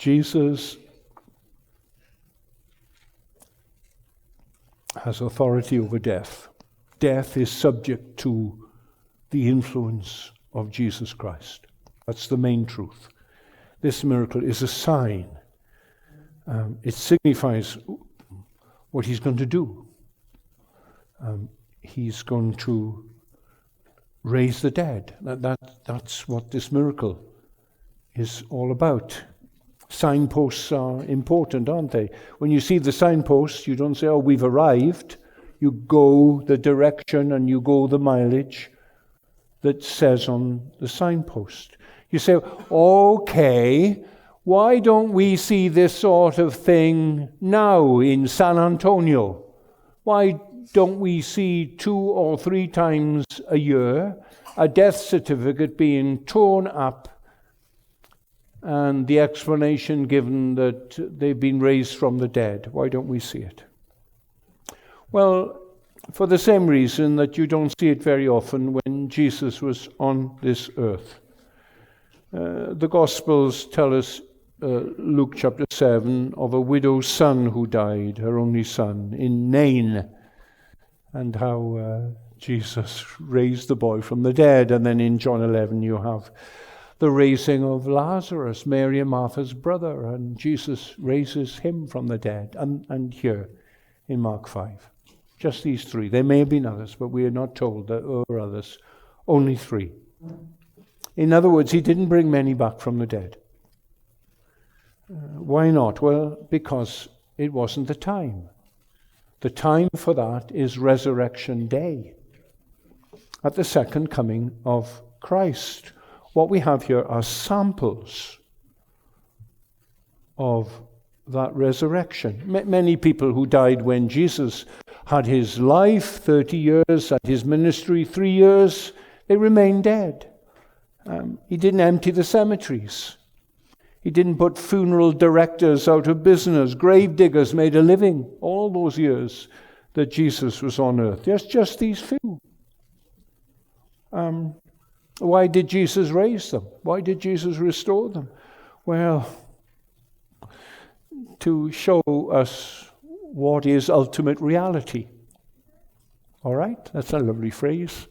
Jesus has authority over death. Death is subject to the influence of Jesus Christ. That's the main truth. This miracle is a sign. It signifies what he's going to do. He's going to raise the dead. That's what this miracle is all about. Signposts are important, aren't they? When you see the signpost, you don't say, oh, we've arrived. You go the direction and you go the mileage that says on the signpost. You say, okay, why don't we see this sort of thing now in San Antonio? Why don't we see 2 or 3 times a year a death certificate being torn up and the explanation given that they've been raised from the dead? Why don't we see it? Well, for the same reason that you don't see it very often when Jesus was on this earth. The Gospels tell us, Luke chapter 7, of a widow's son who died, her only son, in Nain, and how Jesus raised the boy from the dead. And then in John 11 you have the raising of Lazarus, Mary and Martha's brother, and Jesus raises him from the dead. And here in Mark 5. Just these 3. There may have been others, but we are not told that there were others. Only 3. In other words, he didn't bring many back from the dead. Why not? Well, because it wasn't the time. The time for that is Resurrection Day, at the second coming of Christ. What we have here are samples of that resurrection. Many people who died when Jesus had his life, 30 years, at his ministry, 3 years, they remained dead. He didn't empty the cemeteries. He didn't put funeral directors out of business. Grave diggers made a living all those years that Jesus was on earth. There's just these few. Why did Jesus raise them? Why did Jesus restore them? Well, to show us what is ultimate reality. All right? That's a lovely phrase.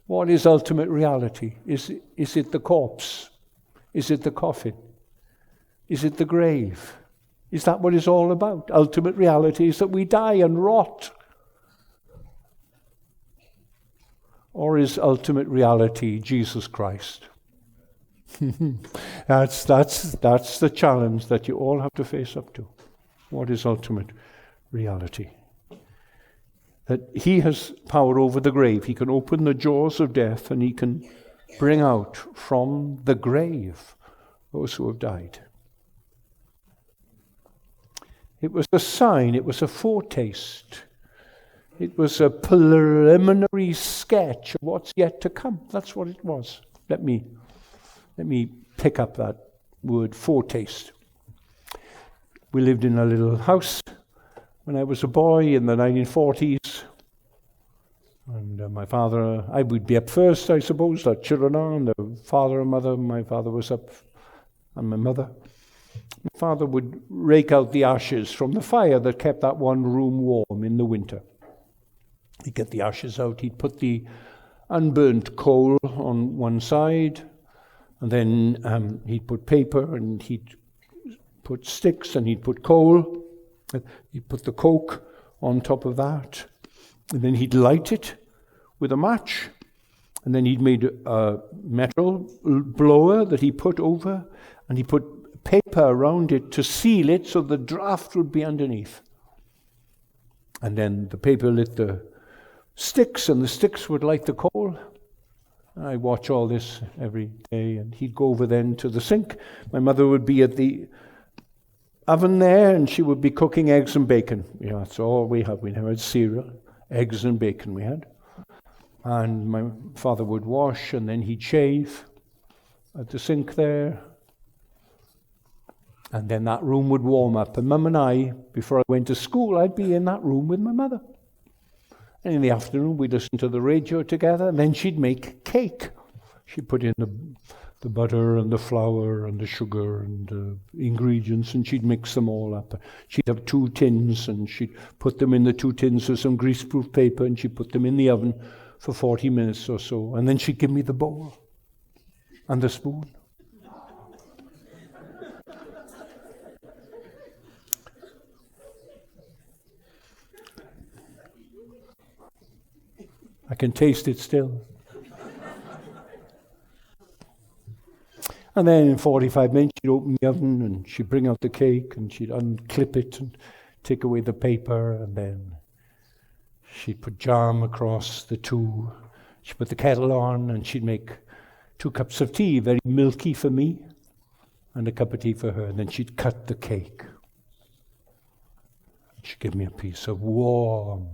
What is ultimate reality? Is it the corpse? Is it the coffin? Is it the grave? Is that what it's all about? Ultimate reality is that we die and rot. Or is ultimate reality Jesus Christ? That's the challenge that you all have to face up to. What is ultimate reality? That he has power over the grave. He can open the jaws of death and he can bring out from the grave those who have died. It was a sign, it was a foretaste. It was a preliminary sketch of what's yet to come. That's what it was. Let me pick up that word, foretaste. We lived in a little house when I was a boy in the 1940s. And my father, I would be up first, I suppose, like children are, and the father and mother. My father was up, and my mother. My father would rake out the ashes from the fire that kept that one room warm in the winter. He'd get the ashes out, he'd put the unburnt coal on one side, and then he'd put paper, and he'd put sticks, and he'd put coal. He'd put the coke on top of that, and then he'd light it with a match, and then he'd made a metal blower that he put over, and he put paper around it to seal it so the draft would be underneath. And then the paper lit the sticks, and the sticks would light the coal. I watch all this every day, and he'd go over then to the sink. My mother would be at the oven there, and she would be cooking eggs and bacon. Yeah, that's all we had. We never had cereal. Eggs and bacon we had. And my father would wash, and then he'd shave at the sink there. And then that room would warm up. And Mum and I, before I went to school, I'd be in that room with my mother. And in the afternoon, we'd listen to the radio together, and then she'd make cake. She'd put in the the butter and the flour and the sugar and the ingredients, and she'd mix them all up. She'd have 2 tins, and she'd put them in the 2 tins with some greaseproof paper, and she'd put them in the oven for 40 minutes or so, and then she'd give me the bowl and the spoon. I can taste it still. And then in 45 minutes, she'd open the oven and she'd bring out the cake and she'd unclip it and take away the paper, and then she'd put jam across the 2. She'd put the kettle on and she'd make 2 cups of tea, very milky for me, and a cup of tea for her. And then she'd cut the cake. She'd give me a piece of warm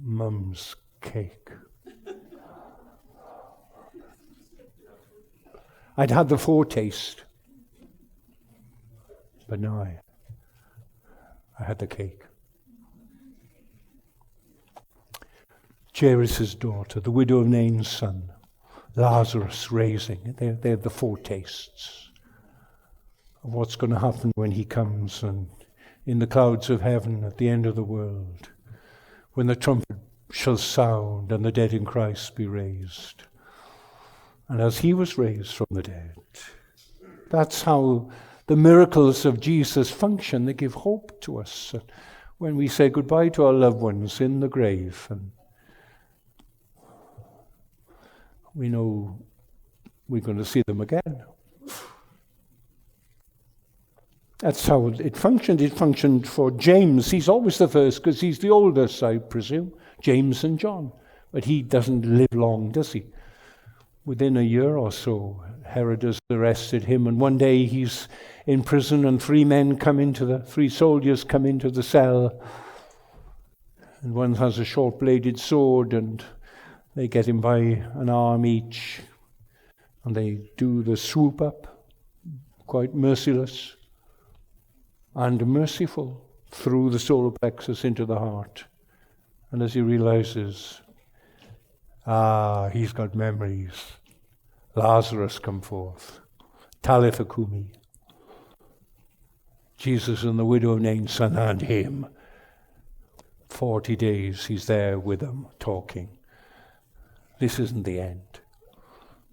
mum's cake. I'd had the foretaste, but now I had the cake. Jairus' daughter, the widow of Nain's son, Lazarus raising, they're the foretastes of what's going to happen when he comes and in the clouds of heaven at the end of the world, when the trumpet shall sound and the dead in Christ be raised. And as he was raised from the dead, that's how the miracles of Jesus function. They give hope to us when we say goodbye to our loved ones in the grave, and we know we're going to see them again. That's how it functioned. It functioned for James. He's always the first because he's the oldest, I presume, James and John. But he doesn't live long, does he? Within a year or so, Herod has arrested him, and one day he's in prison, and 3 soldiers come into the cell, and one has a short-bladed sword, and they get him by an arm each, and they do the swoop up, quite merciless and merciful, through the solar plexus into the heart. And as he realizes, he's got memories. Lazarus come forth. Talitha cumi. Jesus and the widow of Nain's son and him. 40 days he's there with them, talking. This isn't the end.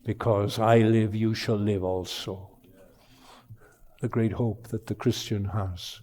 Because I live, you shall live also. The great hope that the Christian has.